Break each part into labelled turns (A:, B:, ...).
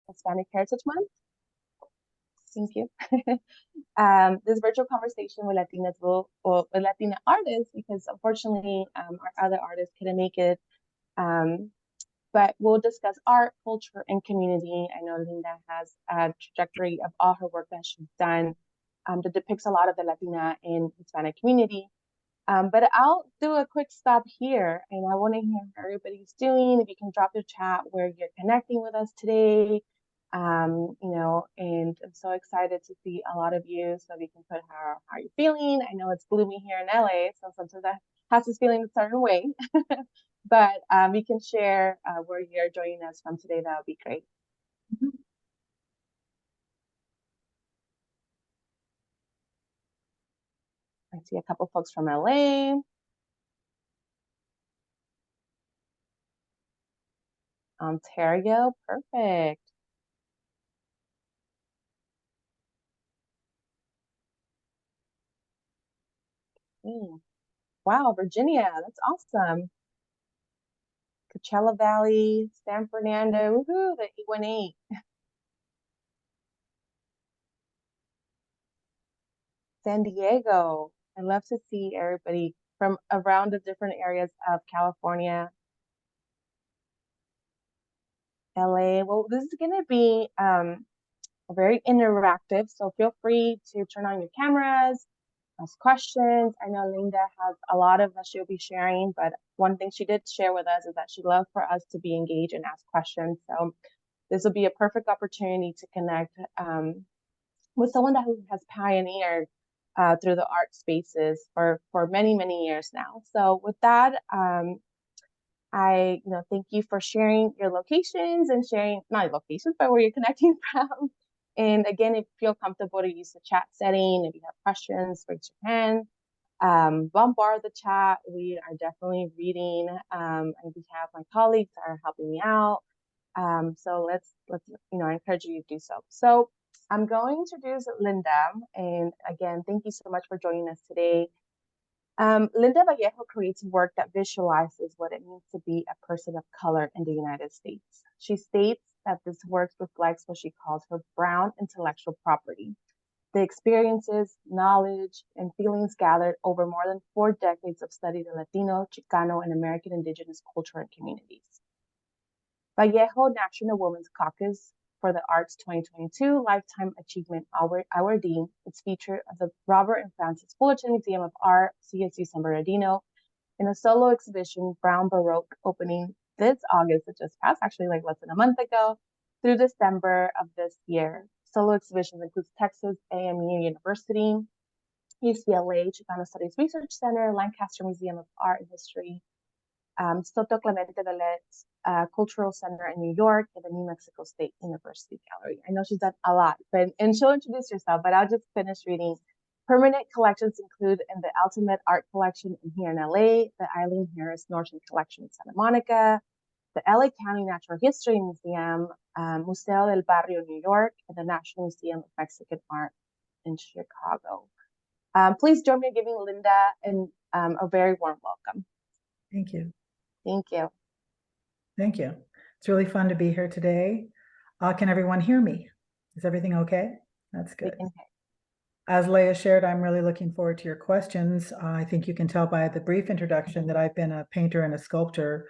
A: Hispanic Heritage Month. Thank you. This virtual conversation with with Latina artists, because unfortunately our other artists couldn't make it. Um, but we'll discuss art, culture, and community. I know Linda has a trajectory of all her work that she's done that depicts a lot of the Latina and Hispanic community. But I'll do a quick stop here, and I want to hear how everybody's doing. If you can drop your chat where you're connecting with us today, and I'm so excited to see a lot of you. So we can put how you're feeling. I know it's gloomy here in LA, so sometimes that has us feeling a certain way. But you can share where you're joining us from today. That would be great. Mm-hmm. I see a couple folks from LA. Ontario, perfect. Wow, Virginia, that's awesome. Coachella Valley, San Fernando, woohoo, the 818. San Diego. I love to see everybody from around the different areas of California. LA. Well, this is going to be very interactive, so feel free to turn on your cameras, ask questions. I know Linda has a lot of that she'll be sharing, but one thing she did share with us is that she'd love for us to be engaged and ask questions. So this will be a perfect opportunity to connect with someone that has pioneered through the art spaces for many years now. So with that, I thank you for sharing your locations and sharing not locations, but where you're connecting from. And again, if you feel comfortable to use the chat setting, if you have questions, raise your hand. Bombard the chat. We are definitely reading, and we have my colleagues that are helping me out. So let's I encourage you to do so. So I'm going to introduce Linda, and again, thank you so much for joining us today. Linda Vallejo creates work that visualizes what it means to be a person of color in the United States. She states that this work reflects what she calls her brown intellectual property, the experiences, knowledge, and feelings gathered over more than 4 decades of study in Latino, Chicano, and American Indigenous culture and communities. Vallejo National Women's Caucus for the Arts 2022 Lifetime Achievement Awardee. It's featured at the Robert and Francis Fullerton Museum of Art, CSU San Bernardino, in a solo exhibition, Brown Baroque, opening this August, that just passed, actually like less than a month ago, through December of this year. Solo exhibitions includes Texas AMU University, UCLA Chicano Studies Research Center, Lancaster Museum of Art and History, Soto Clemente Velez Cultural Center in New York, and the New Mexico State University Gallery. I know she's done a lot, and she'll introduce herself, but I'll just finish reading. Permanent collections include in the Ultimate Art Collection here in LA, the Eileen Harris Norton Collection in Santa Monica, the LA County Natural History Museum, Museo del Barrio, New York, and the National Museum of Mexican Art in Chicago. Please join me in giving Linda a very warm welcome.
B: Thank you.
A: Thank you.
B: Thank you. It's really fun to be here today. Can everyone hear me? Is everything okay? That's good. As Leah shared, I'm really looking forward to your questions. I think you can tell by the brief introduction that I've been a painter and a sculptor.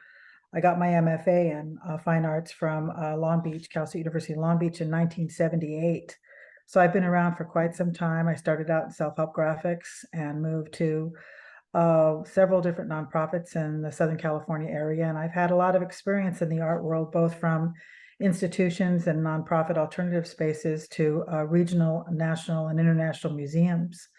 B: I got my MFA in fine arts from Long Beach, Cal State University, Long Beach in 1978. So I've been around for quite some time. I started out in self-help graphics and moved to several different nonprofits in the Southern California area. And I've had a lot of experience in the art world, both from institutions and nonprofit alternative spaces to regional, national, and international museums.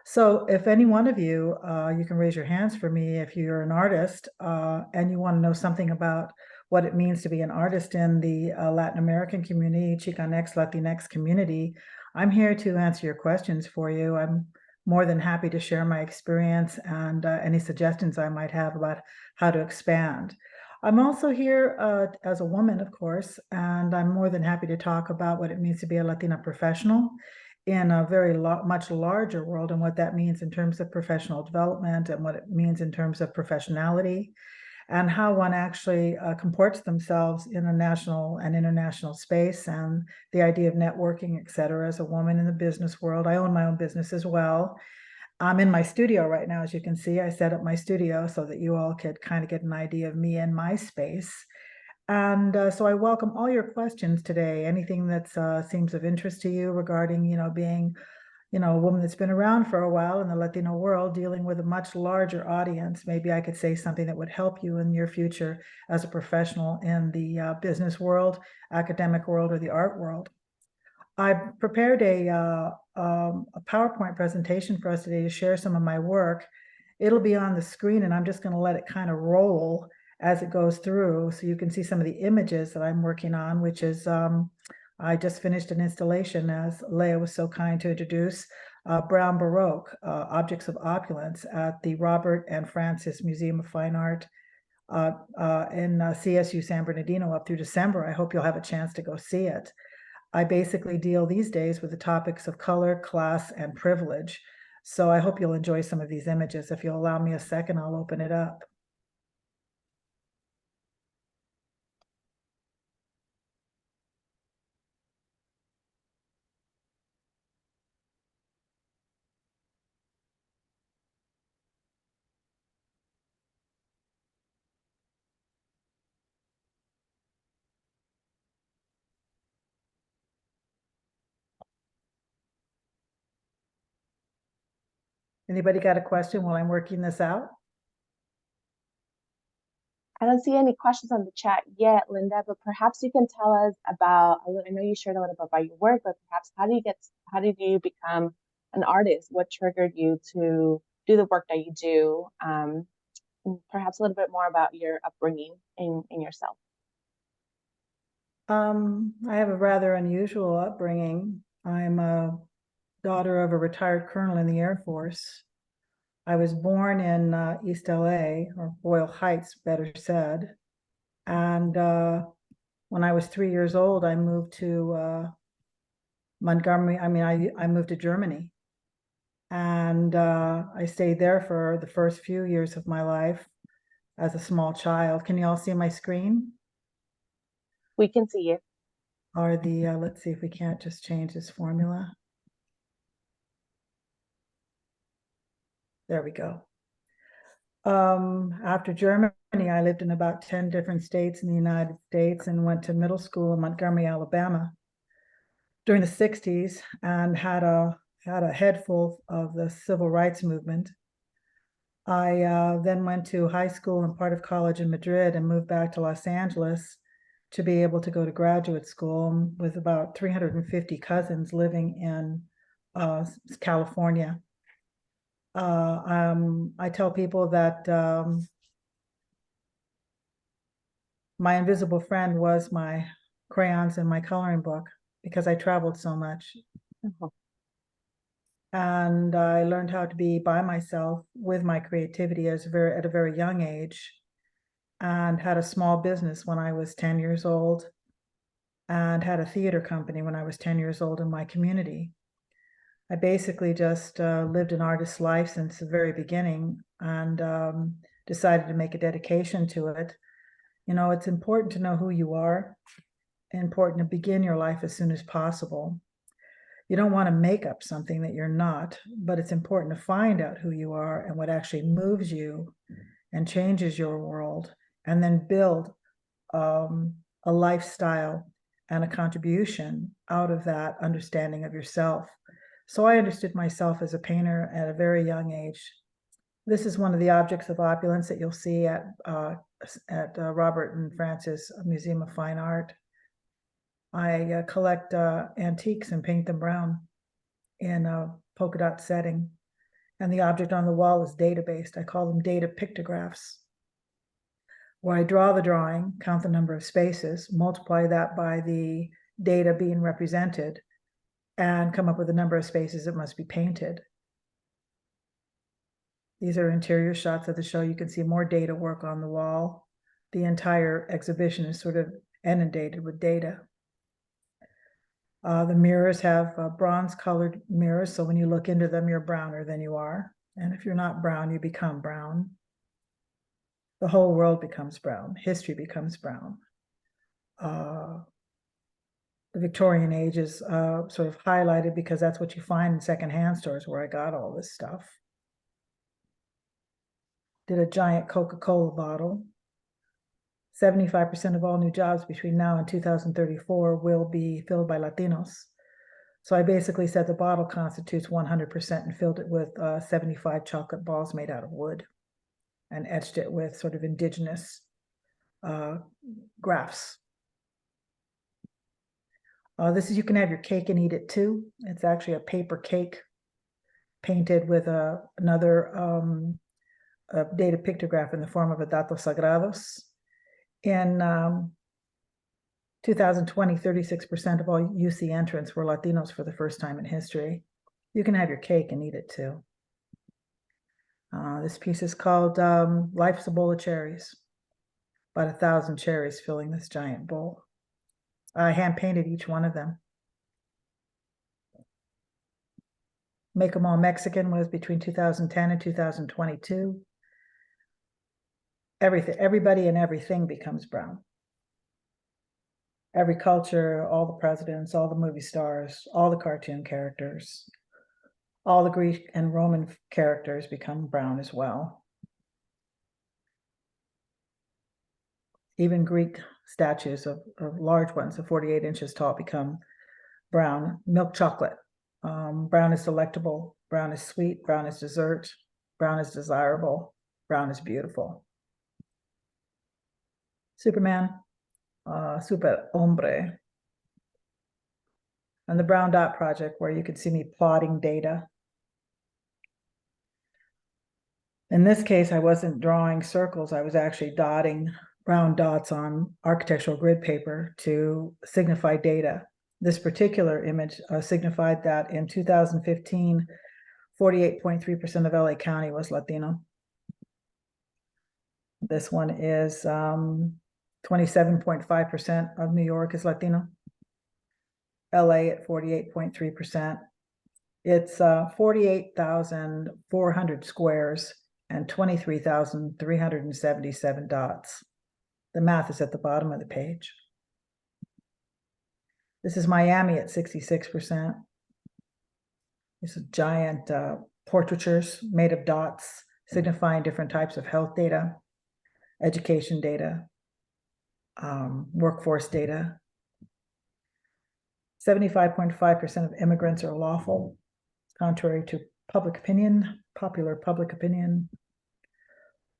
B: So if any one of you, you can raise your hands for me if you're an artist and you want to know something about what it means to be an artist in the Latin American community, Chicanx, Latinx community. I'm here to answer your questions for you. I'm more than happy to share my experience and any suggestions I might have about how to expand. I'm also here as a woman, of course, and I'm more than happy to talk about what it means to be a Latina professional in a very much larger world, and what that means in terms of professional development and what it means in terms of professionality. and how one actually comports themselves in a national and international space, and the idea of networking, et cetera. As a woman in the business world, I own my own business as well. I'm in my studio right now. As you can see, I set up my studio so that you all could kind of get an idea of me and my space. And so I welcome all your questions today. Anything that seems of interest to you regarding, being, a woman that's been around for a while in the Latino world, dealing with a much larger audience. Maybe I could say something that would help you in your future as a professional in the business world, academic world, or the art world. I prepared a PowerPoint presentation for us today to share some of my work. It'll be on the screen, and I'm just going to let it kind of roll as it goes through, so you can see some of the images that I'm working on, which is I just finished an installation, as Leah was so kind to introduce, Brown Baroque, Objects of Opulence, at the Robert and Francis Museum of Fine Art in CSU San Bernardino up through December. I hope you'll have a chance to go see it. I basically deal these days with the topics of color, class, and privilege. So I hope you'll enjoy some of these images. If you'll allow me a second, I'll open it up. Anybody got a question while I'm working this out?
A: I don't see any questions on the chat yet, Linda, but perhaps you can tell us about, I know you shared a little bit about your work, but perhaps how did you become an artist? What triggered you to do the work that you do? Perhaps a little bit more about your upbringing in yourself.
B: I have a rather unusual upbringing. I'm a daughter of a retired colonel in the Air Force. I was born in East LA, or Boyle Heights, better said. And when I was 3 years old, I moved to Montgomery. I moved to Germany. And I stayed there for the first few years of my life as a small child. Can you all see my screen?
A: We can see you.
B: Or let's see if we can't just change this formula. There we go. After Germany, I lived in about 10 different states in the United States and went to middle school in Montgomery, Alabama during the 60s, and had a head full of the civil rights movement. I then went to high school and part of college in Madrid and moved back to Los Angeles to be able to go to graduate school with about 350 cousins living in California. I tell people that my invisible friend was my crayons and my coloring book, because I traveled so much. Mm-hmm. And I learned how to be by myself with my creativity at a very young age, and had a small business when I was 10 years old, and had a theater company when I was 10 years old in my community. I basically just lived an artist's life since the very beginning, and decided to make a dedication to it. It's important to know who you are, and important to begin your life as soon as possible. You don't want to make up something that you're not, but it's important to find out who you are and what actually moves you and changes your world, and then build a lifestyle and a contribution out of that understanding of yourself. So I understood myself as a painter at a very young age. This is one of the objects of opulence that you'll see at Robert and Francis Museum of Fine Art. I collect antiques and paint them brown in a polka dot setting. And the object on the wall is data-based. I call them data pictographs, where I draw the drawing, count the number of spaces, multiply that by the data being represented, and come up with the number of spaces that must be painted. These are interior shots of the show. You can see more data work on the wall. The entire exhibition is sort of inundated with data. The mirrors have bronze colored mirrors, so when you look into them, you're browner than you are. And if you're not brown, you become brown. The whole world becomes brown. History becomes brown. The Victorian age is sort of highlighted because that's what you find in secondhand stores where I got all this stuff. Did a giant Coca-Cola bottle. 75% of all new jobs between now and 2034 will be filled by Latinos. So I basically said the bottle constitutes 100% and filled it with 75 chocolate balls made out of wood and etched it with sort of indigenous graphs. This is, you can have your cake and eat it too. It's actually a paper cake painted with another data pictograph in the form of a datos sagrados. In 2020, 36% of all UC entrants were Latinos for the first time in history. You can have your cake and eat it too. This piece is called Life's a Bowl of Cherries. About 1,000 cherries filling this giant bowl. I hand painted each one of them. Make Them All Mexican was between 2010 and 2022. Everybody and everything becomes brown. Every culture, all the presidents, all the movie stars, all the cartoon characters, all the Greek and Roman characters become brown as well. Even Greek statues of large ones of 48 inches tall become brown. Milk chocolate. Brown is delectable. Brown is sweet. Brown is dessert. Brown is desirable. Brown is beautiful. Superman. Super hombre. And the Brown Dot Project, where you could see me plotting data. In this case, I wasn't drawing circles. I was actually dotting brown dots on architectural grid paper to signify data. This particular image signified that in 2015, 48.3% of LA County was Latino. This one is 27.5% of New York is Latino. LA at 48.3%. It's 48,400 squares and 23,377 dots. The math is at the bottom of the page. This is Miami at 66%. These are giant portraitures made of dots signifying different types of health data, education data, workforce data. 75.5% of immigrants are lawful, contrary to public opinion, popular public opinion.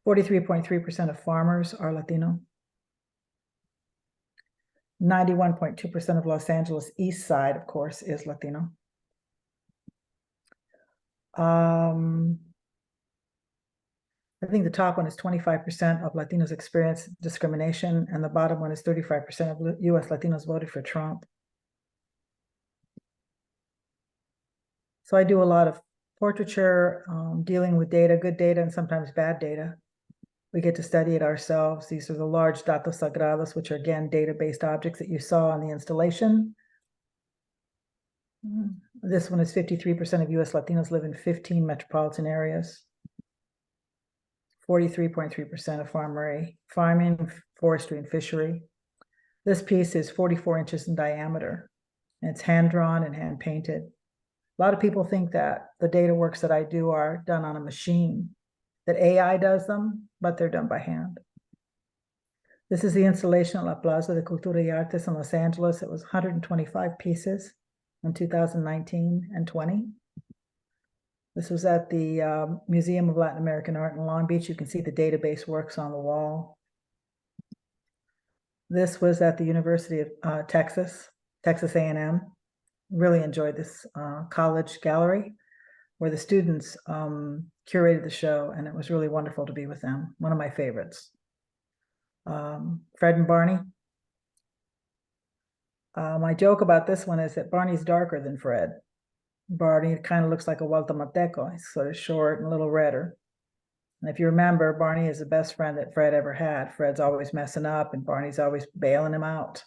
B: 43.3% of farmers are Latino. 91.2% of Los Angeles East Side, of course, is Latino. I think the top one is 25% of Latinos experience discrimination, and the bottom one is 35% of US Latinos voted for Trump. So I do a lot of portraiture, dealing with data, good data, and sometimes bad data. We get to study it ourselves. These are the large datos sagrados, which are, again, data-based objects that you saw on the installation. This one is 53% of US Latinos live in 15 metropolitan areas. 43.3% of farming, forestry, and fishery. This piece is 44 inches in diameter, and it's hand-drawn and hand-painted. A lot of people think that the data works that I do are done on a machine, that AI does them, but they're done by hand. This is the installation at La Plaza de Cultura y Artes in Los Angeles. It was 125 pieces in 2019 and 20. This was at the Museum of Latin American Art in Long Beach. You can see the database works on the wall. This was at the University of Texas A&M. Really enjoyed this college gallery where the students curated the show, and it was really wonderful to be with them. One of my favorites. Fred and Barney. My joke about this one is that Barney's darker than Fred. Barney kind of looks like a guatemalteco. He's sort of short and a little redder. And if you remember, Barney is the best friend that Fred ever had. Fred's always messing up, and Barney's always bailing him out.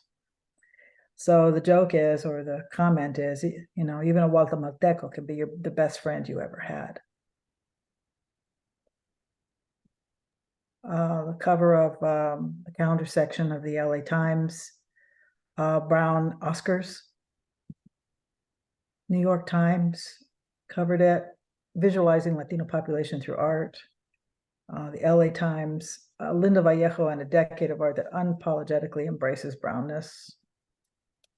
B: So the joke is, or the comment is, you know, even a guatemalteco can be the best friend you ever had. the cover of the calendar section of the LA Times, Brown Oscars, New York Times covered it, visualizing Latino population through art. The LA Times, Linda Vallejo and a decade of art that unapologetically embraces brownness.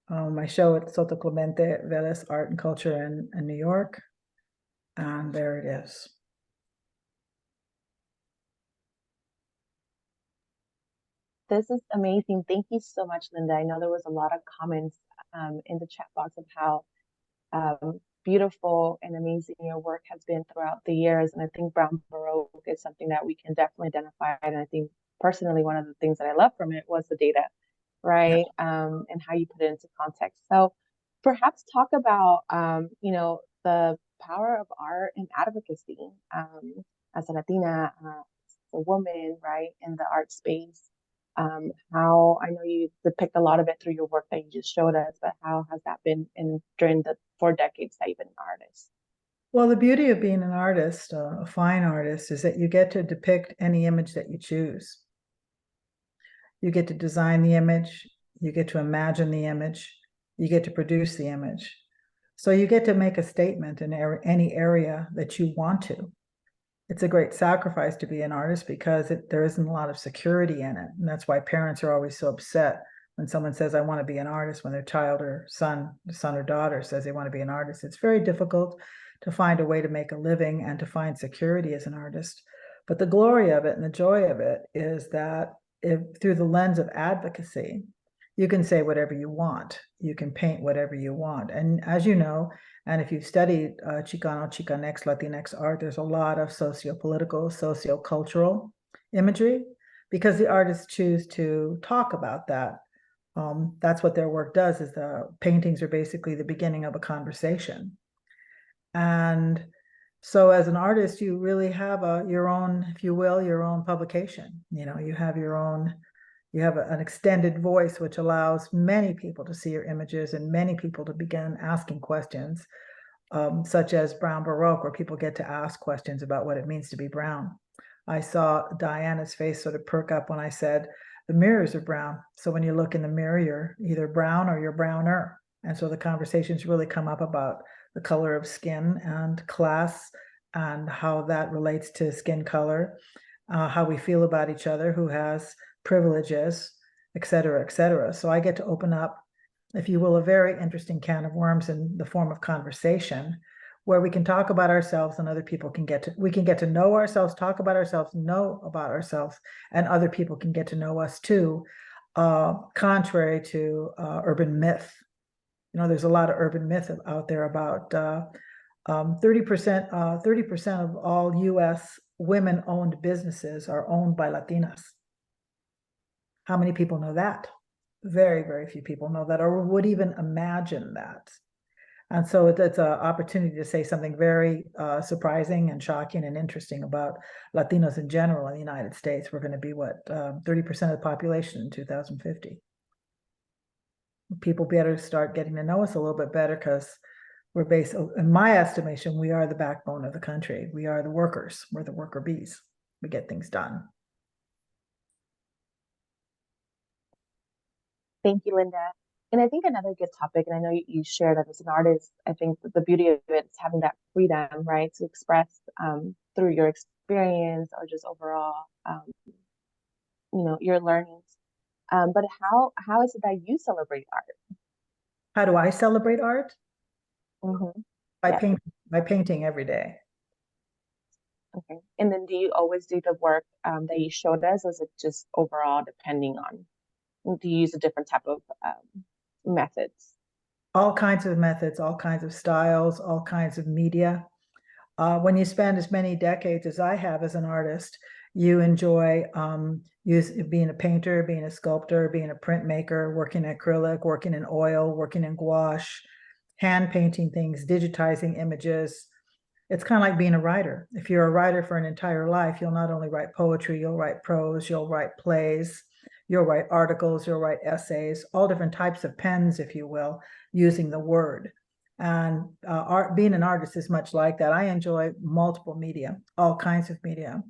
B: My show at Soto Clemente, Vélez Art and Culture in New York. And there it is.
A: This is amazing. Thank you so much, Linda. I know there was a lot of comments in the chat box of how beautiful and amazing your work has been throughout the years. And I think Brown Baroque is something that we can definitely identify. And I think personally, one of the things that I love from it was the data, right? And how you put it into context. So perhaps talk about, the power of art and advocacy as a Latina, a woman, right, in the art space. How I know you depict a lot of it through your work that you just showed us, but how has that been during the 4 decades that you've been an artist?
B: Well, the beauty of being an artist, a fine artist, is that you get to depict any image that you choose. You get to design the image, you get to imagine the image, you get to produce the image. So you get to make a statement in any area that you want to. It's a great sacrifice to be an artist because there isn't a lot of security in it. And that's why parents are always so upset when someone says, I want to be an artist, when their child or son or daughter says they want to be an artist. It's very difficult to find a way to make a living and to find security as an artist. But the glory of it and the joy of it is that through the lens of advocacy, you can say whatever you want. You can paint whatever you want. And as you know, and if you've studied Chicano, Chicanx, Latinx art, there's a lot of socio-political, socio-cultural imagery because the artists choose to talk about that. That's what their work does, is the paintings are basically the beginning of a conversation. And so as an artist, you really have your own, if you will, your own publication. You know, you have your own, you have an extended voice, which allows many people to see your images and many people to begin asking questions, such as Brown Baroque, where people get to ask questions about what it means to be brown. I saw Diana's face sort of perk up when I said, the mirrors are brown. So when you look in the mirror, you're either brown or you're browner. And so the conversations really come up about the color of skin and class and how that relates to skin color, how we feel about each other, who has privileges, et cetera, et cetera. So I get to open up, if you will, a very interesting can of worms in the form of conversation, where we can talk about ourselves and other people can get to know ourselves, talk about ourselves, know about ourselves, and other people can get to know us too, contrary to urban myth. You know, there's a lot of urban myth out there about 30% of all U.S. women-owned businesses are owned by Latinas. How many people know that? Very, very few people know that or would even imagine that. And so it's an opportunity to say something very surprising and shocking and interesting about Latinos in general in the United States. We're going to be, 30% of the population in 2050. People better start getting to know us a little bit better because we're based, in my estimation, we are the backbone of the country. We are the workers. We're the worker bees. We get things done.
A: Thank you, Linda. And I think another good topic, and I know you share that as an artist, I think that the beauty of it is having that freedom, right, to express through your experience or just overall, your learnings. But how is it that you celebrate art?
B: How do I celebrate art?
A: Mm-hmm.
B: By painting every day.
A: Okay. And then do you always do the work that you showed us, or is it just overall depending on, do you use a different type of methods?
B: All kinds of methods, all kinds of styles, all kinds of media. When you spend as many decades as I have as an artist, you enjoy being a painter, being a sculptor, being a printmaker, working in acrylic, working in oil, working in gouache, hand painting things, digitizing images. It's kind of like being a writer. If you're a writer for an entire life, you'll not only write poetry, you'll write prose, you'll write plays, you'll write articles, you'll write essays, all different types of pens, if you will, using the word. And being an artist is much like that. I enjoy multiple media, all kinds of media.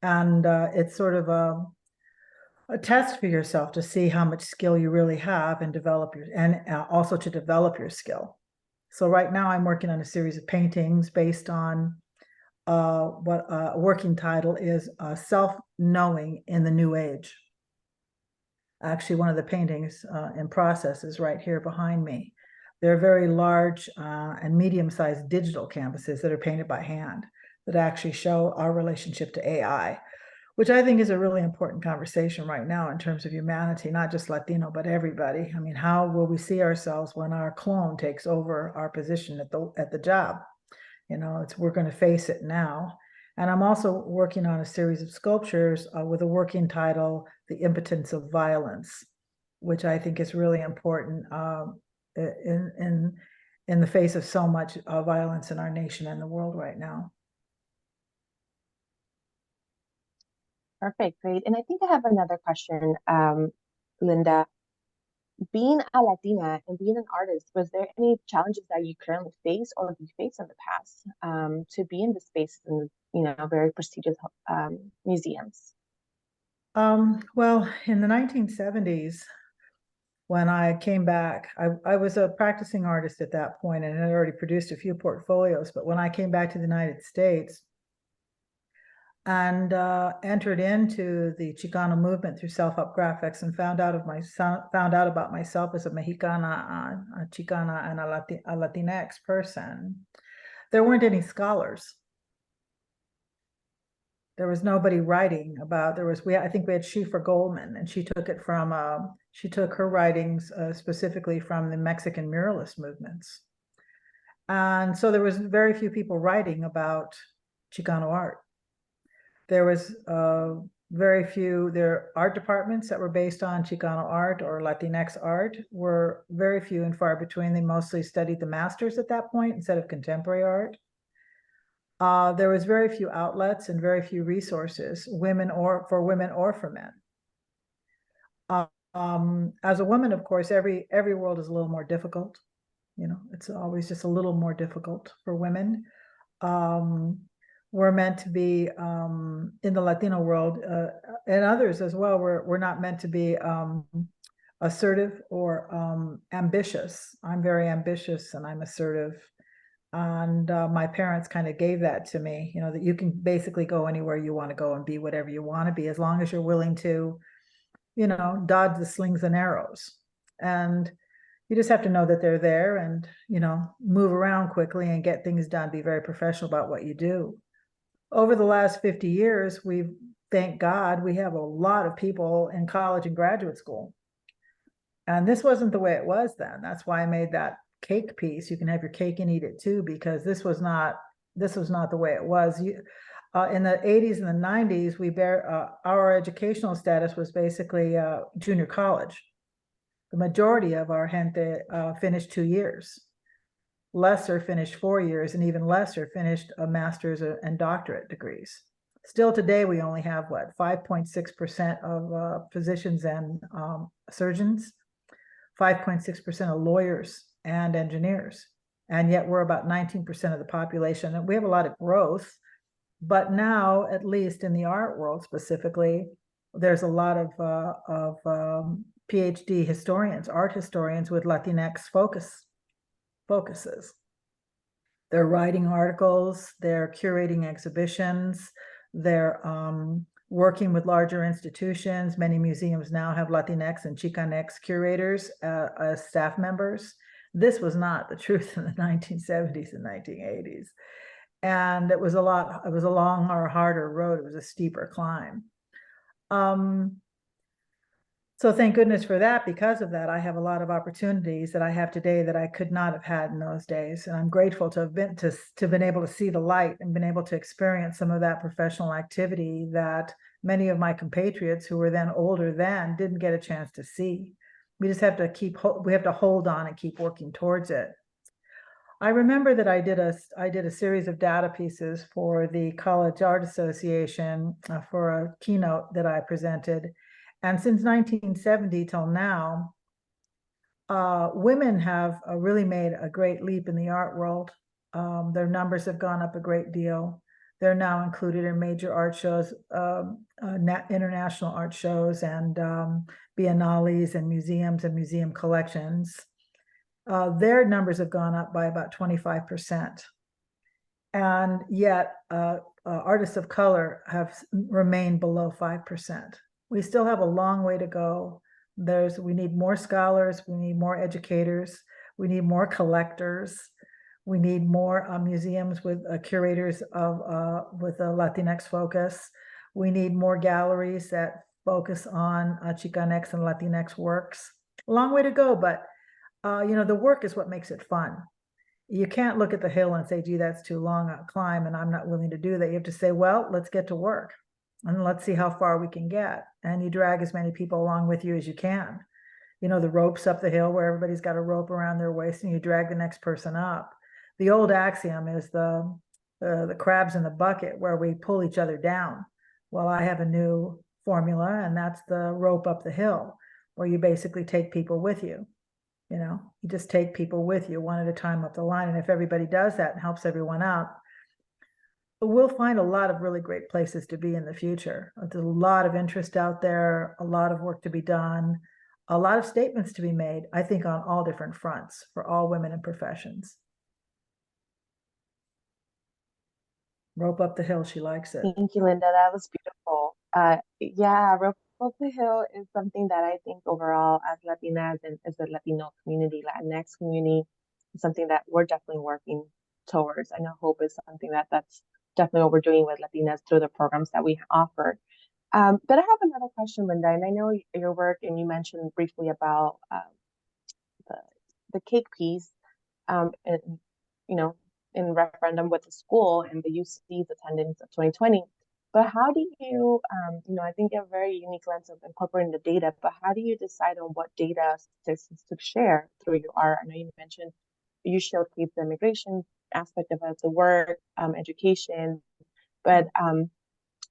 B: And it's sort of a test for yourself to see how much skill you really have and develop your, and also to develop your skill. So right now I'm working on a series of paintings based on what a working title is, Self-Knowing in the New Age. Actually, one of the paintings in process is right here behind me. They're very large and medium-sized digital canvases that are painted by hand that actually show our relationship to AI, which I think is a really important conversation right now in terms of humanity, not just Latino, but everybody. I mean, how will we see ourselves when our clone takes over our position at the job? You know, we're going to face it now. And I'm also working on a series of sculptures with a working title, The Impotence of Violence, which I think is really important in the face of so much violence in our nation and the world right now.
A: Perfect, great. And I think I have another question, Linda. Being a Latina and being an artist, was there any challenges that you currently face or you face in the past to be in the space in, very prestigious museums?
B: Well, in the 1970s, when I came back, I was a practicing artist at that point and had already produced a few portfolios. But when I came back to the United States and entered into the Chicano movement through self-help graphics and found out about myself as a Mexicana, a Chicana, and a Latinx person, there weren't any scholars. There was nobody writing about. I think we had Schieffer Goldman, and she took her writings specifically from the Mexican muralist movements, and so there was very few people writing about Chicano art. There was very few. Their art departments that were based on Chicano art or Latinx art were very few and far between. They mostly studied the masters at that point instead of contemporary art. There was very few outlets and very few resources, for women or for men. As a woman, of course, every world is a little more difficult. You know, it's always just a little more difficult for women. We're meant to be in the Latino world and others as well. We're not meant to be assertive or ambitious. I'm very ambitious and I'm assertive. And my parents kind of gave that to me, you know, that you can basically go anywhere you want to go and be whatever you want to be, as long as you're willing to, you know, dodge the slings and arrows. And you just have to know that they're there and, you know, move around quickly and get things done, be very professional about what you do. Over the last 50 years, thank God, we have a lot of people in college and graduate school. And this wasn't the way it was then. That's why I made that cake piece. You can have your cake and eat it too, because this was not the way it was. In the 80s and the 90s, our educational status was basically junior college. The majority of our gente finished 2 years. Lesser finished 4 years, and even lesser finished a master's and doctorate degrees. Still today, we only have 5.6% of physicians and surgeons, 5.6% of lawyers and engineers. And yet we're about 19% of the population. And we have a lot of growth, but now, at least in the art world specifically, there's a lot of PhD historians, art historians with Latinx focuses. They're writing articles, they're curating exhibitions, they're working with larger institutions. Many museums now have Latinx and Chicanx curators as staff members. This was not the truth in the 1970s and 1980s. And it was a long or harder road. It was a steeper climb. So thank goodness for that. Because of that, I have a lot of opportunities that I have today that I could not have had in those days. And I'm grateful to have been able to see the light and been able to experience some of that professional activity that many of my compatriots who were then older didn't get a chance to see. We just have to hold on and keep working towards it. I remember that I did a series of data pieces for the College Art Association for a keynote that I presented. And since 1970 till now, women have really made a great leap in the art world. Their numbers have gone up a great deal. They're now included in major art shows, international art shows, and biennales and museum collections. Their numbers have gone up by about 25%. And yet artists of color have remained below 5%. We still have a long way to go. We need more scholars, we need more educators, we need more collectors, we need more museums with curators with a Latinx focus. We need more galleries that focus on Chicanx and Latinx works. A long way to go, but the work is what makes it fun. You can't look at the hill and say, gee, that's too long a climb and I'm not willing to do that. You have to say, well, let's get to work and let's see how far we can get. And you drag as many people along with you as you can. The ropes up the hill where everybody's got a rope around their waist and you drag the next person up. The old axiom is the crabs in the bucket where we pull each other down. Well, I have a new formula, and that's the rope up the hill, where you basically take people with you. You just take people with you one at a time up the line. And if everybody does that and helps everyone out, we'll find a lot of really great places to be in the future. There's a lot of interest out there, a lot of work to be done, a lot of statements to be made, I think, on all different fronts for all women in professions. Rope up the hill, she likes it.
A: Thank you, Linda. That was beautiful. Yeah, rope up the hill is something that I think overall as Latinas and as the Latino community, Latinx community, is something that we're definitely working towards. I know hope is something that's definitely what we're doing with Latinas through the programs that we offer. But I have another question, Linda, and I know your work, and you mentioned briefly about the the cake piece, and in referendum with the school and the UC's attendance of 2020. But how do you, I think you have a very unique lens of incorporating the data, but how do you decide on what data to share through your art? I know you mentioned you showcase the immigration aspect of it, the work, education, but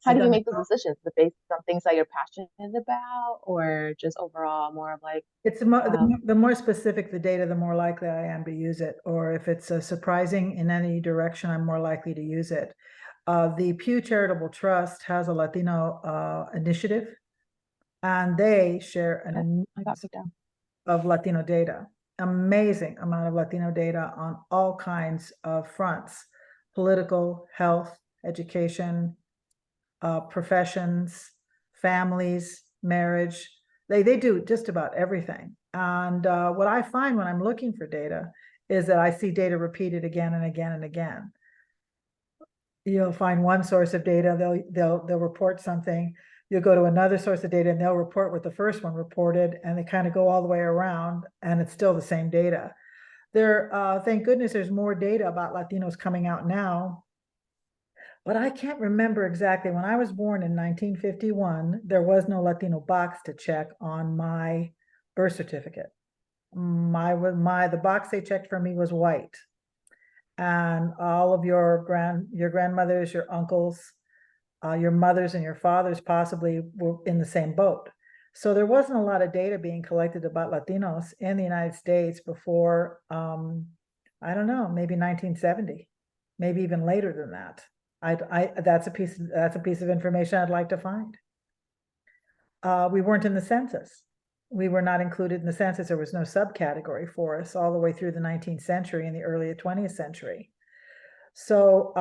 A: how do you make those decisions? Is it based on things that you're passionate about, or just overall more of like?
B: It's the more specific the data, the more likely I am to use it. Or if it's surprising in any direction, I'm more likely to use it. The Pew Charitable Trust has a Latino initiative, and they share of Latino data. Amazing amount of Latino data on all kinds of fronts: political, health, education, professions, families, marriage. They do just about everything. And what I find when I'm looking for data is that I see data repeated again and again and again. You'll find one source of data, they'll report something. You'll go to another source of data and they'll report what the first one reported, and they kind of go all the way around, and it's still the same data. Thank goodness there's more data about Latinos coming out now. But I can't remember exactly. When I was born in 1951, there was no Latino box to check on my birth certificate. The box they checked for me was white. And all of your grandmothers, your uncles, your mothers and your fathers possibly were in the same boat. So there wasn't a lot of data being collected about Latinos in the United States before, I don't know, maybe 1970, maybe even later than that. That's a piece of information I'd like to find. We weren't in the census. We were not included in the census. There was no subcategory for us all the way through the 19th century and the early 20th century. So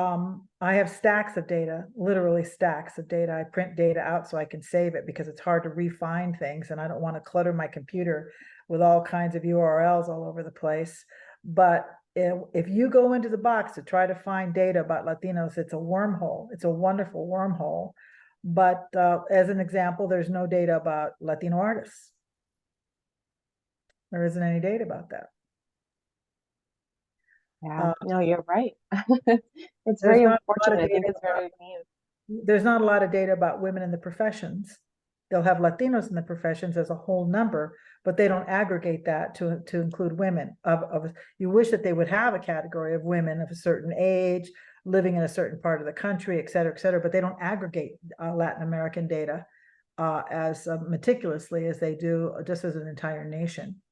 B: I have stacks of data, literally stacks of data. I print data out so I can save it, because it's hard to refine things, and I don't want to clutter my computer with all kinds of URLs all over the place. But if you go into the box to try to find data about Latinos, it's a wormhole. It's a wonderful wormhole. But as an example, there's no data about Latino artists. There isn't any data about that.
A: Yeah, no, you're right. It's very unfortunate. I think it's very new.
B: There's not a lot of data about women in the professions. They'll have Latinos in the professions as a whole number, but they don't aggregate that to include women. You wish that they would have a category of women of a certain age, living in a certain part of the country, et cetera, but they don't aggregate Latin American data as meticulously as they do just as an entire nation.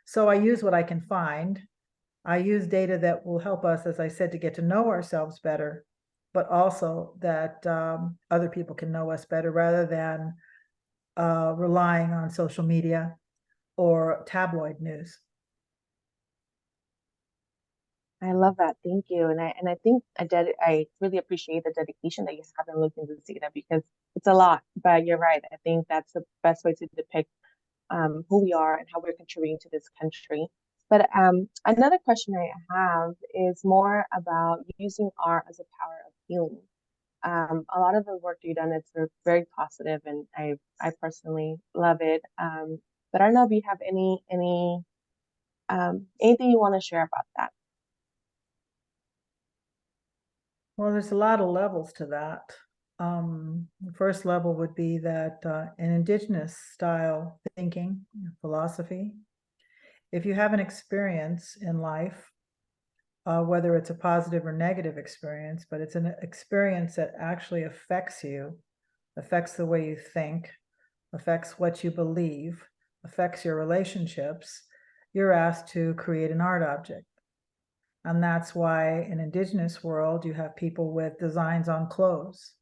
B: So I use what I can find. I use data that will help us, as I said, to get to know ourselves better. but also that other people can know us better rather than relying on social media or tabloid news.
A: I love that. Thank you. And I think I really appreciate the dedication that you have in looking into this data because it's a lot. But you're right. I think that's the best way to depict who we are and how we're contributing to this country. But another question I have is more about using art as a power of healing. A lot of the work you've done is very positive, and I personally love it. But I don't know if you have anything you want to share about that.
B: Well, there's a lot of levels to that. The first level would be that in indigenous style thinking, philosophy, if you have an experience in life, whether it's a positive or negative experience, but it's an experience that actually affects you, affects the way you think, affects what you believe, affects your relationships, you're asked to create an art object. And that's why in indigenous world, you have people with designs on clothes,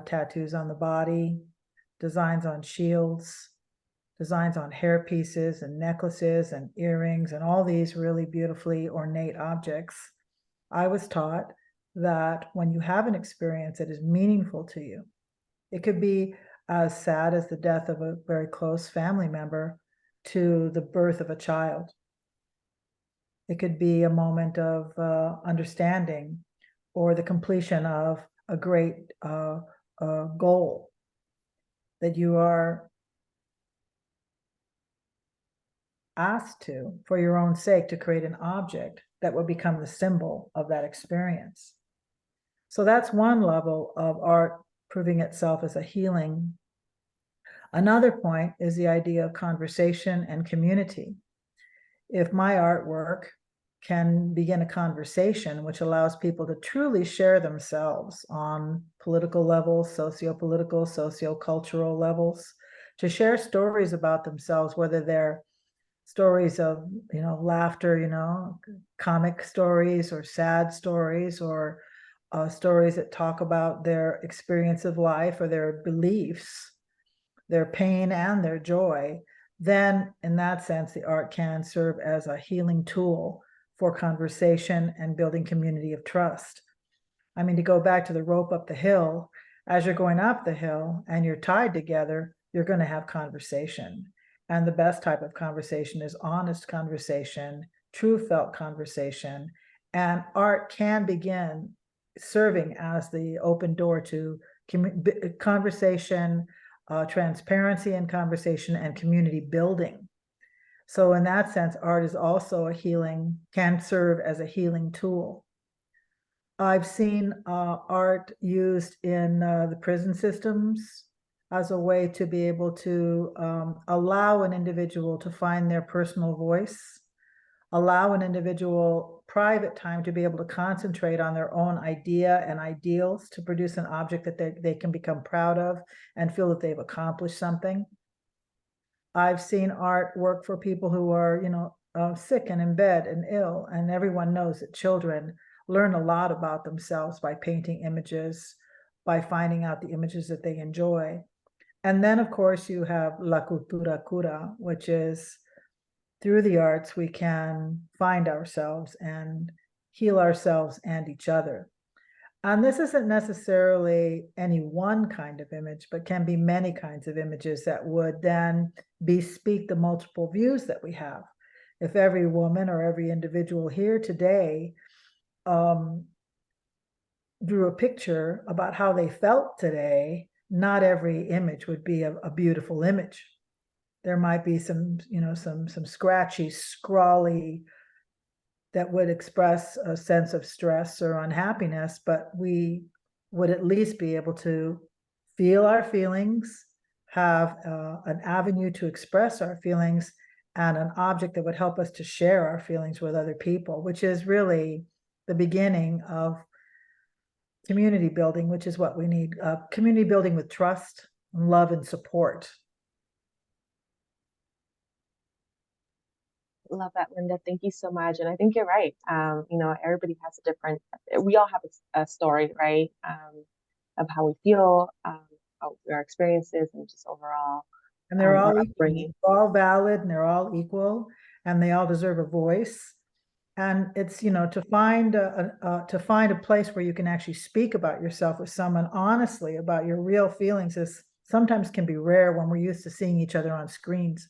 B: tattoos on the body, designs on shields, designs on hair pieces and necklaces and earrings and all these really beautifully ornate objects. I was taught that when you have an experience that is meaningful to you, it could be as sad as the death of a very close family member to the birth of a child. It could be a moment of understanding or the completion of a great goal that you are asked to, for your own sake, to create an object that will become the symbol of that experience. So that's one level of art proving itself as a healing. Another point is the idea of conversation and community. If my artwork can begin a conversation which allows people to truly share themselves on political levels, socio-political, socio-cultural levels, to share stories about themselves, whether they're stories of, laughter, comic stories or sad stories or stories that talk about their experience of life or their beliefs, their pain and their joy, then in that sense, the art can serve as a healing tool for conversation and building community of trust. I mean, to go back to the rope up the hill, as you're going up the hill and you're tied together, you're going to have conversation. And the best type of conversation is honest conversation, true felt conversation. And art can begin serving as the open door to conversation, transparency in conversation, and community building. So in that sense, art is also can serve as a healing tool. I've seen art used in the prison systems as a way to be able to allow an individual to find their personal voice, allow an individual private time to be able to concentrate on their own idea and ideals to produce an object that they can become proud of and feel that they've accomplished something. I've seen art work for people who are, sick and in bed and ill, and everyone knows that children learn a lot about themselves by painting images, by finding out the images that they enjoy. And then, of course, you have La Cultura Cura, which is through the arts, we can find ourselves and heal ourselves and each other. And this isn't necessarily any one kind of image, but can be many kinds of images that would then bespeak the multiple views that we have. If every woman or every individual here today drew a picture about how they felt today, not every image would be a beautiful image. There might be some scratchy, scrawly that would express a sense of stress or unhappiness, but we would at least be able to feel our feelings, have an avenue to express our feelings, and an object that would help us to share our feelings with other people, which is really the beginning of community building, which is what we need. Community building with trust, love, and support.
A: Love that, Linda. Thank you so much. And I think you're right. Everybody has a different, we all have a story, right? Of how we feel, how our experiences, and just overall
B: And they're all
A: our
B: equal.
A: upbringing.
B: They're all valid and they're all equal and they all deserve a voice. And it's, to find a place where you can actually speak about yourself with someone honestly about your real feelings is sometimes can be rare when we're used to seeing each other on screens.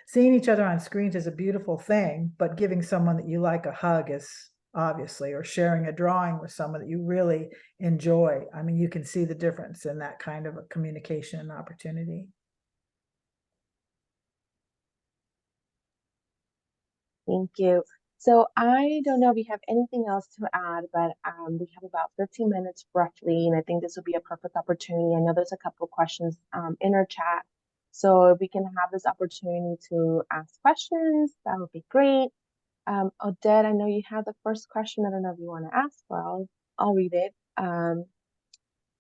B: Seeing each other on screens is a beautiful thing, but giving someone that you like a hug is obviously, or sharing a drawing with someone that you really enjoy. I mean, you can see the difference in that kind of a communication and opportunity.
A: Thank you. So I don't know if you have anything else to add, but we have about 15 minutes roughly, and I think this would be a perfect opportunity. I know there's a couple of questions in our chat. So if we can have this opportunity to ask questions, that would be great. Odette, I know you have the first question. I don't know if you want to ask, but I'll read it. Let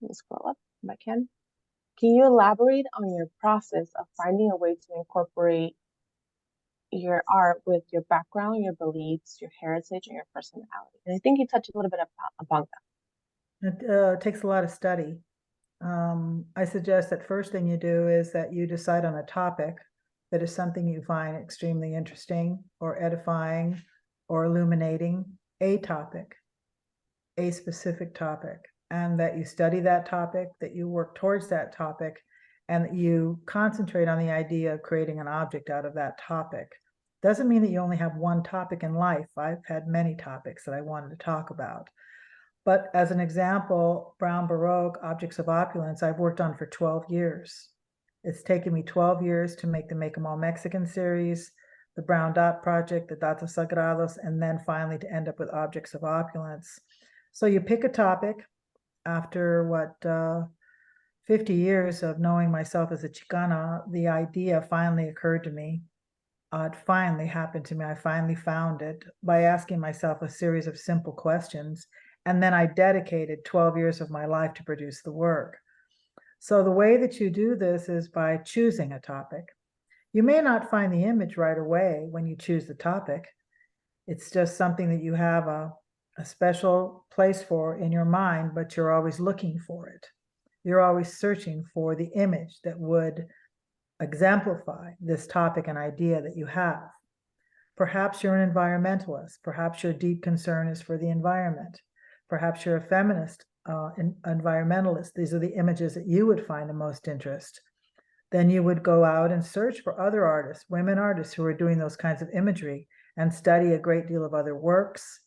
A: me scroll up if I can. Can you elaborate on your process of finding a way to incorporate your art with your background, your beliefs, your heritage, and your personality? And I think you touched a little bit about that.
B: It takes a lot of study. I suggest that first thing you do is that you decide on a topic that is something you find extremely interesting or edifying or illuminating, a topic, a specific topic, and that you study that topic, that you work towards that topic, and that you concentrate on the idea of creating an object out of that topic. Doesn't mean that you only have one topic in life. I've had many topics that I wanted to talk about. But as an example, Brown Baroque, Objects of Opulence, I've worked on for 12 years. It's taken me 12 years to make the Make 'em All Mexican series, the Brown Dot Project, the Datos Sagrados, and then finally to end up with Objects of Opulence. So you pick a topic after 50 years of knowing myself as a Chicana, the idea finally occurred to me. It finally happened to me. I finally found it by asking myself a series of simple questions. And then I dedicated 12 years of my life to produce the work. So the way that you do this is by choosing a topic. You may not find the image right away when you choose the topic. It's just something that you have a special place for in your mind, but you're always looking for it. You're always searching for the image that would exemplify this topic and idea that you have. Perhaps you're an environmentalist. Perhaps your deep concern is for the environment. Perhaps you're a feminist environmentalist. These are the images that you would find the most interest. Then you would go out and search for other artists, women artists who are doing those kinds of imagery, and study a great deal of other works.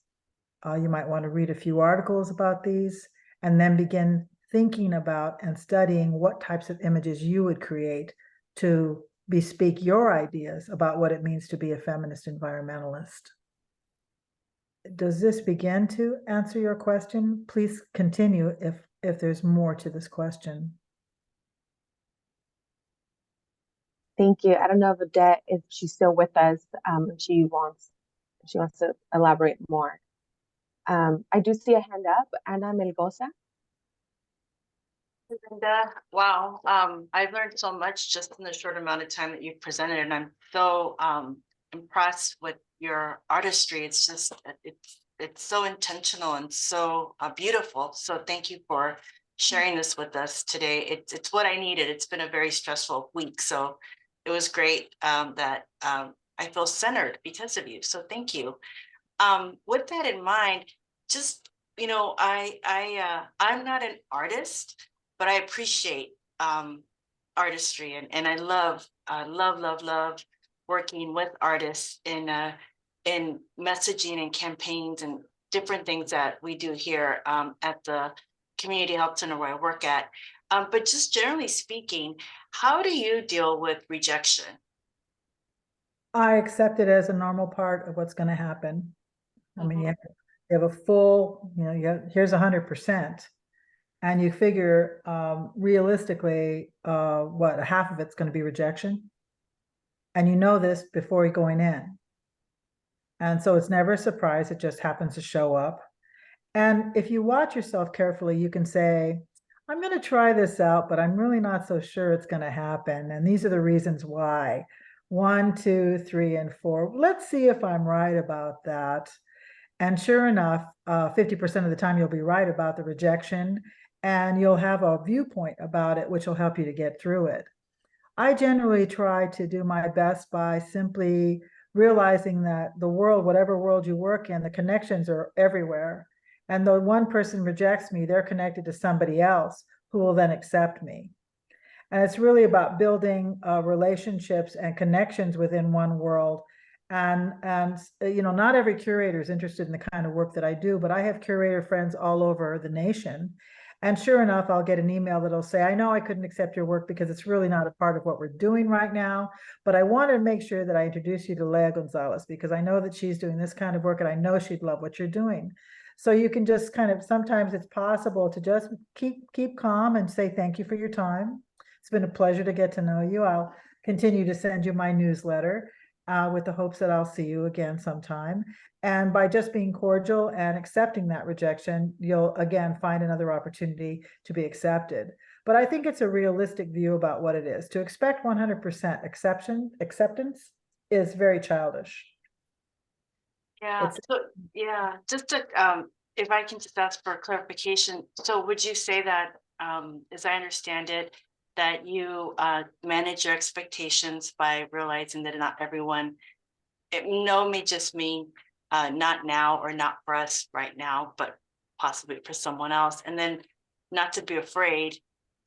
B: You might want to read a few articles about these, and then begin thinking about and studying what types of images you would create to bespeak your ideas about what it means to be a feminist environmentalist. Does this begin to answer your question? Please continue if there's more to this question.
A: Thank you. I don't know if Odette, if she's still with us, she wants to elaborate more. I do see a hand up, Ana Melgoza.
C: Linda, wow, I've learned so much just in the short amount of time that you've presented, and I'm so impressed with your artistry. It's just it's so intentional and so beautiful. So thank you for sharing this with us today. It's what I needed. It's been a very stressful week, so it was great that I feel centered because of you. So thank you. With that in mind, just I'm not an artist, but I appreciate artistry, and I love working with artists in messaging and campaigns and different things that we do here at the community health center where I work at. But just generally speaking, how do you deal with rejection?
B: I accept it as a normal part of what's going to happen. I mean, you have a full, here's 100%. And you figure realistically, what, half of it's going to be rejection. And you know this before you're going in. And so it's never a surprise. It just happens to show up. And if you watch yourself carefully, you can say, I'm going to try this out, but I'm really not so sure it's going to happen. And these are the reasons why. 1, 2, 3, and 4. Let's see if I'm right about that. And sure enough, 50% of the time you'll be right about the rejection, and you'll have a viewpoint about it, which will help you to get through it. I generally try to do my best by simply realizing that the world, whatever world you work in, the connections are everywhere. And though one person rejects me, they're connected to somebody else who will then accept me. And it's really about building relationships and connections within one world. And you know, not every curator is interested in the kind of work that I do, but I have curator friends all over the nation. And sure enough, I'll get an email that'll say, I know I couldn't accept your work because it's really not a part of what we're doing right now, but I want to make sure that I introduce you to Leah Gonzalez because I know that she's doing this kind of work and I know she'd love what you're doing. So you can just kind of, sometimes it's possible to just keep calm and say, thank you for your time. It's been a pleasure to get to know you. I'll continue to send you my newsletter with the hopes that I'll see you again sometime. And by just being cordial and accepting that rejection, you'll again find another opportunity to be accepted. But I think it's a realistic view about what it is. To expect 100% acceptance is very childish.
C: Yeah, just to, if I can just ask for clarification. So would you say that, as I understand it, that you manage your expectations by realizing that not everyone, no may just mean not now or not for us right now, but possibly for someone else. And then not to be afraid,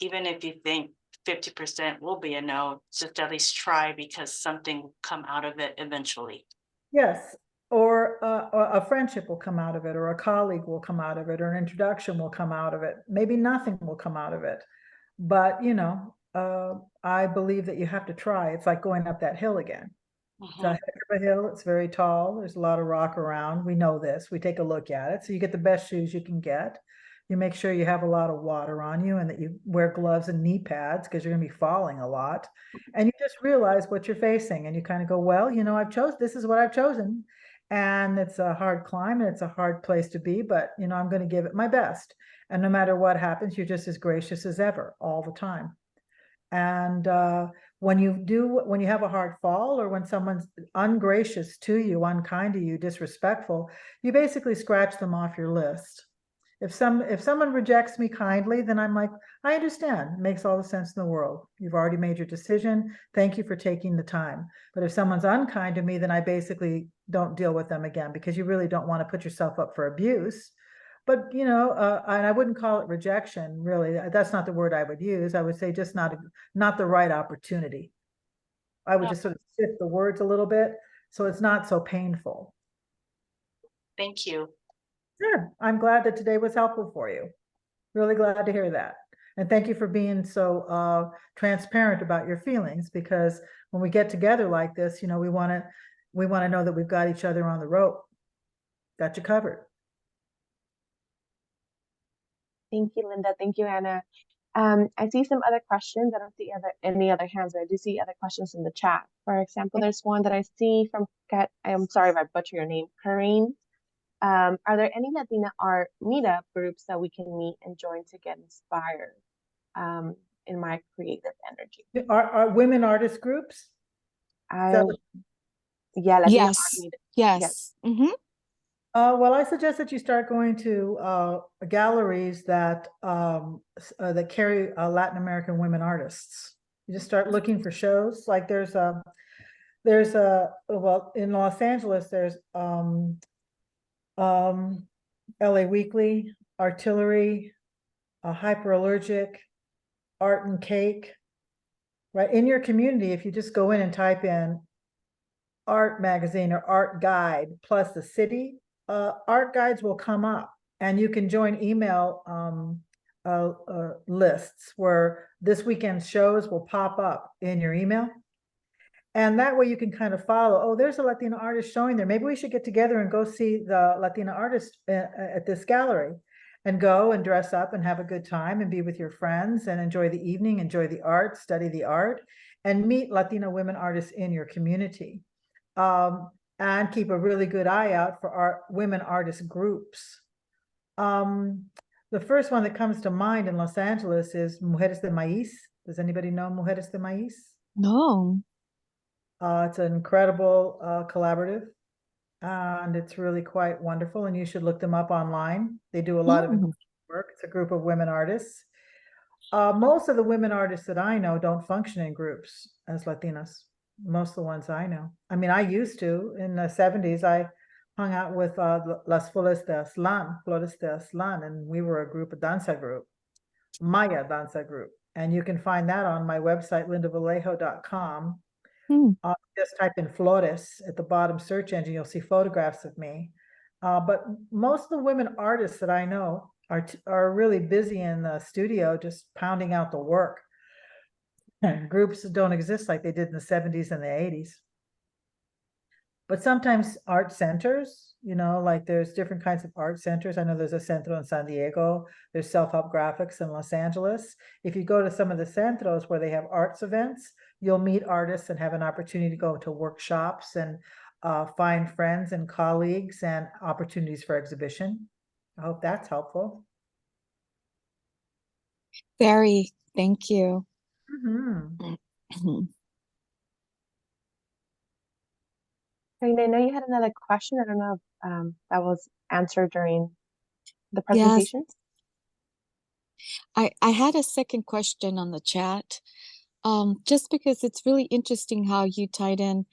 C: even if you think 50% will be a no, just at least try because something will come out of it eventually.
B: Yes, or a friendship will come out of it, or a colleague will come out of it, or an introduction will come out of it. Maybe nothing will come out of it. But, you know, I believe that you have to try. It's like going up that hill again. It's a heck of a hill. It's very tall. There's a lot of rock around. We know this. We take a look at it. So you get the best shoes you can get. You make sure you have a lot of water on you and that you wear gloves and knee pads because you're going to be falling a lot. And you just realize what you're facing and you kind of go, well, you know, this is what I've chosen. And it's a hard climb and it's a hard place to be, but, you know, I'm going to give it my best. And no matter what happens, you're just as gracious as ever all the time. And when you have a hard fall or when someone's ungracious to you, unkind to you, disrespectful, you basically scratch them off your list. If someone rejects me kindly, then I'm like, I understand. It makes all the sense in the world. You've already made your decision. Thank you for taking the time. But if someone's unkind to me, then I basically don't deal with them again because you really don't want to put yourself up for abuse. But, you know, and I wouldn't call it rejection, really. That's not the word I would use. I would say just not the right opportunity. I would just sort of shift the words a little bit so it's not so painful.
C: Thank you.
B: Sure. I'm glad that today was helpful for you. Really glad to hear that. And thank you for being so transparent about your feelings, because when we get together like this, you know, we want to know that we've got each other on the rope. Got you covered.
A: Thank you, Linda. Thank you, Anna. I see some other questions. I don't see any other hands, but I do see other questions in the chat. For example, there's one that I see from, I'm sorry if I butcher your name, Karine. Are there any Latina art meetup groups that we can meet and join to get inspired in my creative energy?
B: Are women artist groups?
A: Yeah, Latina
D: yes.
A: art meetup.
D: Yes. Mm-hmm.
B: Well, I suggest that you start going to galleries that that carry Latin American women artists. You just start looking for shows. Like there's a well, in Los Angeles there's LA Weekly, Artillery, Hyperallergic, Art and Cake. Right in your community, if you just go in and type in art magazine or art guide plus the city, art guides will come up and you can join email lists where this weekend's shows will pop up in your email. And that way you can kind of follow, oh, there's a Latina artist showing there. Maybe we should get together and go see the Latina artist at this gallery and go and dress up and have a good time and be with your friends and enjoy the evening, enjoy the art, study the art, and meet Latina women artists in your community. And keep a really good eye out for women artist groups. The first one that comes to mind in Los Angeles is Mujeres de Maíz. Does anybody know Mujeres de Maíz?
D: No.
B: It's an incredible collaborative, and it's really quite wonderful, and you should look them up online. They do a lot of work. It's a group of women artists. Most of the women artists that I know don't function in groups as Latinas. Most of the ones I know. I mean, I used to in the 70s. I hung out with Las Flores de Aslan, and we were a group, a danza group, Maya danza group. And you can find that on my website, lindavallejo.com. Just type in Flores at the bottom search engine, you'll see photographs of me. But most of the women artists that I know are really busy in the studio, just pounding out the work. And groups don't exist like they did in the 70s and the 80s. But sometimes art centers, like there's different kinds of art centers. I know there's a centro in San Diego, there's self-help graphics in Los Angeles. If you go to some of the centros where they have arts events, you'll meet artists and have an opportunity to go to workshops and find friends and colleagues and opportunities for exhibition. I hope that's helpful.
D: Very, thank you.
A: I know you had another question. I don't know if that was answered during the presentation.
D: Yes. I had a second question on the chat, just because it's really interesting how you tied in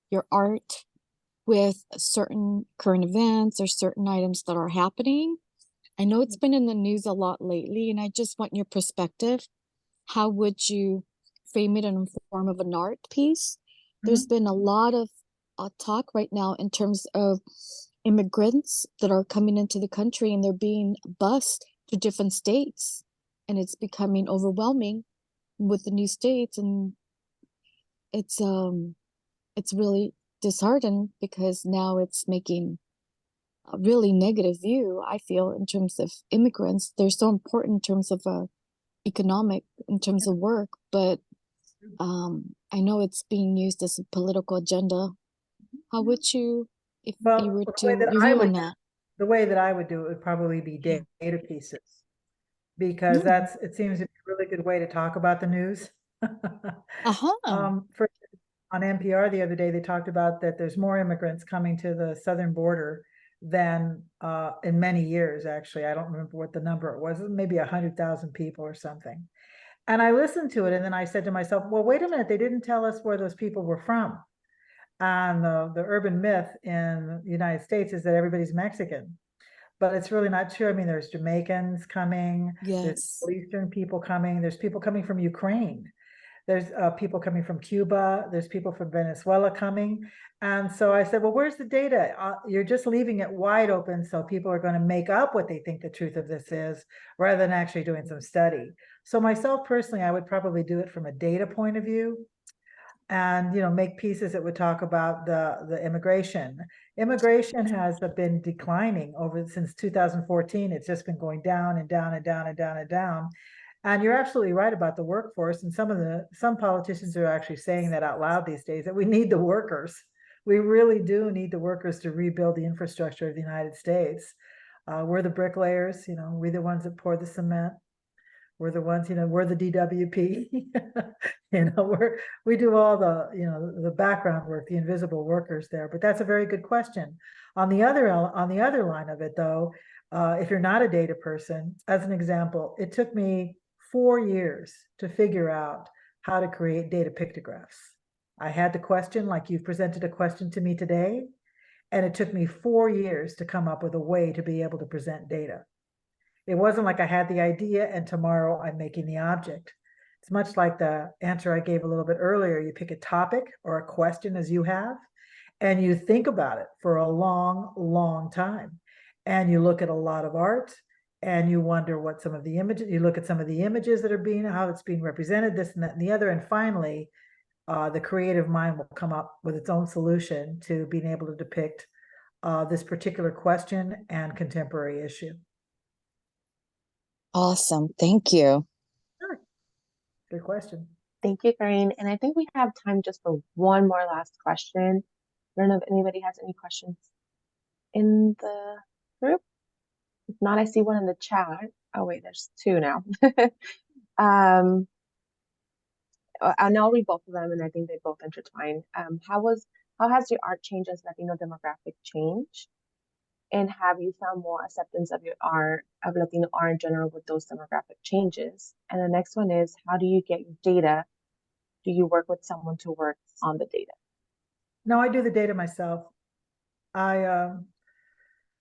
D: your art with certain current events or certain items that are happening. I know it's been in the news a lot lately, and I just want your perspective. How would you frame it in the form of an art piece? There's been a lot of talk right now in terms of immigrants that are coming into the country and they're being bused to different states, and it's becoming overwhelming with the new states, and it's really disheartening because now it's making a really negative view, I feel, in terms of immigrants. They're so important in terms of economic, in terms of work, but I know it's being used as a political agenda. How would you, if you were to review on that?
B: The way that I would do it would probably be data pieces, because it seems to be a really good way to talk about the news. On NPR the other day, they talked about that there's more immigrants coming to the southern border than in many years, actually. I don't remember what the number it was, maybe 100,000 people or something. And I listened to it, and then I said to myself, well, wait a minute, they didn't tell us where those people were from. And the urban myth in the United States is that everybody's Mexican, but it's really not true. I mean, there's Jamaicans coming, there's Eastern people coming, there's people coming from Ukraine, there's people coming from Cuba, there's people from Venezuela coming. And so I said, well, where's the data? You're just leaving it wide open, so people are going to make up what they think the truth of this is, rather than actually doing some study. So myself personally, I would probably do it from a data point of view, and make pieces that would talk about the immigration. Immigration has been declining since 2014. It's just been going down and down and down and down and down. And you're absolutely right about the workforce. And some politicians are actually saying that out loud these days, that we need the workers. We really do need the workers to rebuild the infrastructure of the United States. We're the bricklayers, we're the ones that pour the cement. We're the ones, we're the DWP. We do all the background work, the invisible workers there. But that's a very good question. On the other line of it, though, if you're not a data person, as an example, it took me 4 years to figure out how to create data pictographs. I had the question, like you've presented a question to me today, and it took me 4 years to come up with a way to be able to present data. It wasn't like I had the idea and tomorrow I'm making the object. It's much like the answer I gave a little bit earlier. You pick a topic or a question as you have, and you think about it for a long, long time. And you look at a lot of art, and you wonder what some of the images, you look at some of the images that are how it's being represented, this and that and the other. And finally, the creative mind will come up with its own solution to being able to depict this particular question and contemporary issue.
D: Awesome. Thank you.
B: Sure. Good question.
A: Thank you, Corinne. And I think we have time just for one more last question. I don't know if anybody has any questions in the group. If not, I see one in the chat. Oh, wait, there's two now. and I'll read both of them, and I think they both intertwine. How has your art changed as Latino demographic change? And have you found more acceptance of your art, of Latino art in general, with those demographic changes? And the next one is, how do you get your data? Do you work with someone to work on the data?
B: No, I do the data myself. I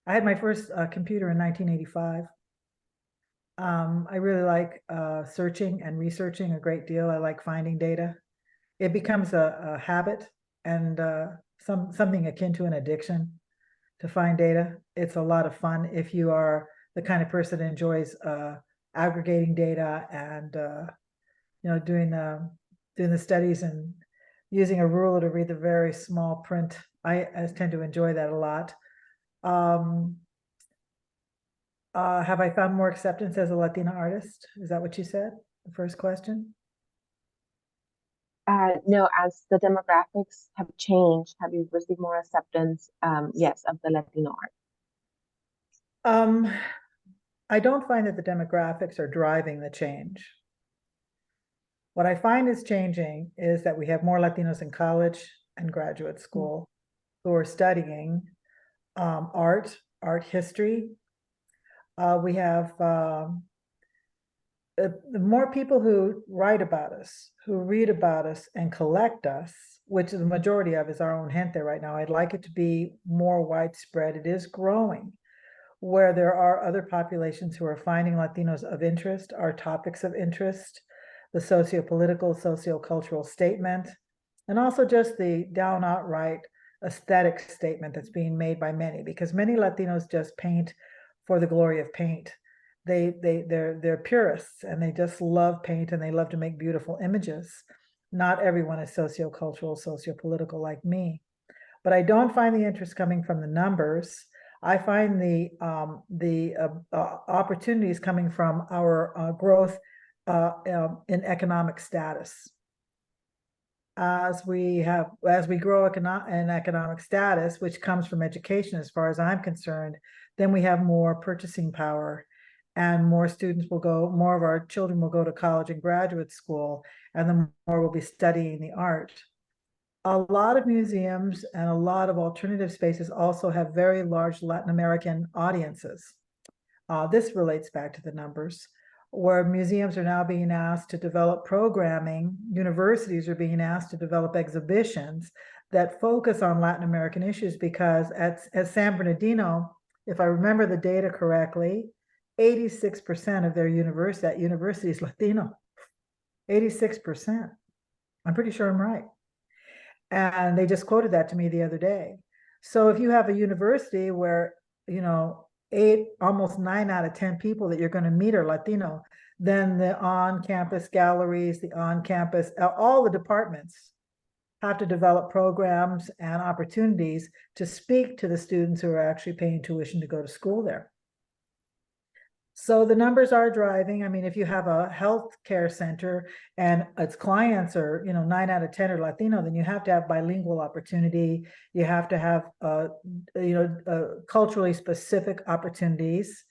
B: had my first computer in 1985. I really like searching and researching a great deal. I like finding data. It becomes a habit and something akin to an addiction to find data. It's a lot of fun if you are the kind of person that enjoys aggregating data and doing the studies and using a ruler to read the very small print. I tend to enjoy that a lot. Have I found more acceptance as a Latina artist? Is that what you said? The first question?
A: No, as the demographics have changed, have you received more acceptance, yes, of the Latino art?
B: I don't find that the demographics are driving the change. What I find is changing is that we have more Latinos in college and graduate school who are studying art history. We have more people who write about us, who read about us and collect us, which the majority of is our own gente right now. I'd like it to be more widespread. It is growing, where there are other populations who are finding Latinos of interest, our topics of interest, the socio-political, socio-cultural statement, and also just the down outright aesthetic statement that's being made by many, because many Latinos just paint for the glory of paint. They're purists and they just love paint and they love to make beautiful images. Not everyone is socio-cultural, socio-political like me, but I don't find the interest coming from the numbers. I find the opportunities coming from our growth in economic status. As we grow in economic status, which comes from education, as far as I'm concerned, then we have more purchasing power, and more of our children will go to college and graduate school, and the more will be studying the art. A lot of museums and a lot of alternative spaces also have very large Latin American audiences. This relates back to the numbers, where museums are now being asked to develop programming, universities are being asked to develop exhibitions that focus on Latin American issues, because at San Bernardino, if I remember the data correctly, 86% of their university is Latino. 86%. I'm pretty sure I'm right. And they just quoted that to me the other day. So if you have a university where, almost 9 out of 10 people that you're going to meet are Latino, then the on-campus galleries, the on-campus, all the departments have to develop programs and opportunities to speak to the students who are actually paying tuition to go to school there. So the numbers are driving. I mean, if you have a healthcare center and its clients are, 9 out of 10 are Latino, then you have to have bilingual opportunity. You have to have, culturally specific opportunities.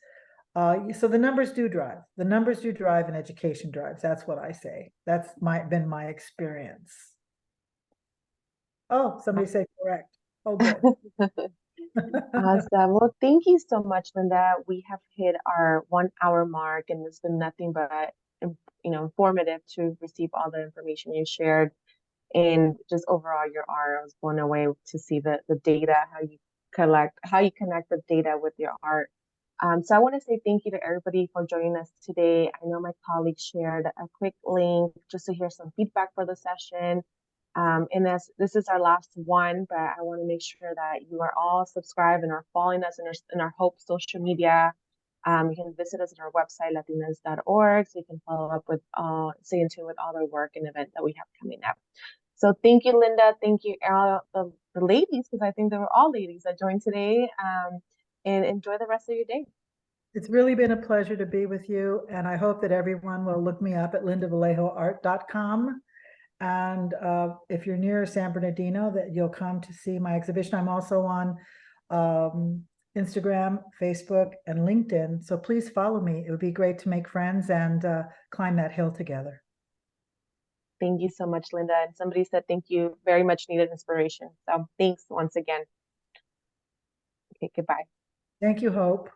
B: So the numbers do drive. The numbers do drive and education drives. That's what I say. That's been my experience. Oh, somebody said correct. Oh, good.
A: Awesome. Well, thank you so much, Linda. We have hit our 1 hour mark, and it's been nothing but informative to receive all the information you shared, and just overall your art. I was blown away to see the data, how you connect the data with your art. So I want to say thank you to everybody for joining us today. I know my colleagues shared a quick link just to hear some feedback for the session. And this is our last one, but I want to make sure that you are all subscribed and are following us in our Hope social media. You can visit us at our website, latinas.org, so you can follow up with, stay in tune with all the work and events that we have coming up. So thank you, Linda. Thank you, all the ladies, because I think they were all ladies that joined today. And enjoy the rest of your day.
B: It's really been a pleasure to be with you, and I hope that everyone will look me up at lindavallejoart.com. And if you're near San Bernardino, that you'll come to see my exhibition. I'm also on Instagram, Facebook, and LinkedIn. So please follow me. It would be great to make friends and climb that hill together.
A: Thank you so much, Linda. And somebody said thank you, very much needed inspiration. So thanks once again. Okay, goodbye.
B: Thank you, Hope.